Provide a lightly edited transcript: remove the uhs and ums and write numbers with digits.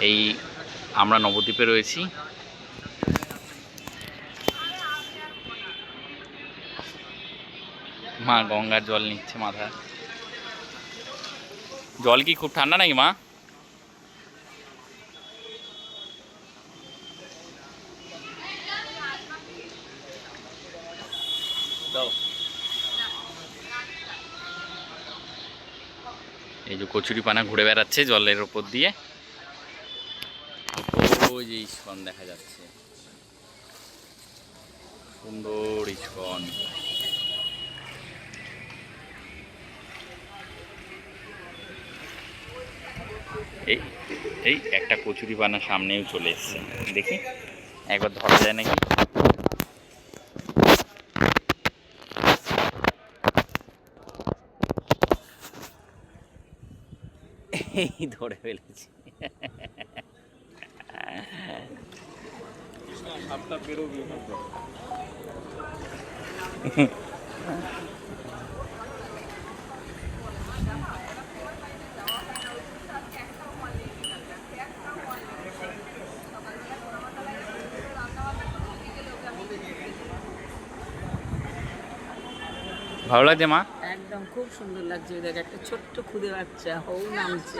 এই আমরা নবদ্বীপে রয়েছি। মা গঙ্গার জল নিচ্ছে মাথা। জল কি খুব ঠান্ডা নাকি মা? এই যে কচুরিপানা ঘুরে বেড়াচ্ছে জলের ওপর দিয়ে। ওই যে ইস্কন দেখা যাচ্ছে, সুন্দর ইস্কন। এই এই একটা কচুরিপানা সামনেও চলে এসছে, দেখি একবার ধরা যায় নাকি। এই ধরে ফেলেছি। ভালো লাগছে মা? একদম খুব সুন্দর লাগছে। দেখ একটা ছোট্ট খুদে বাচ্চা হৌ নামছে।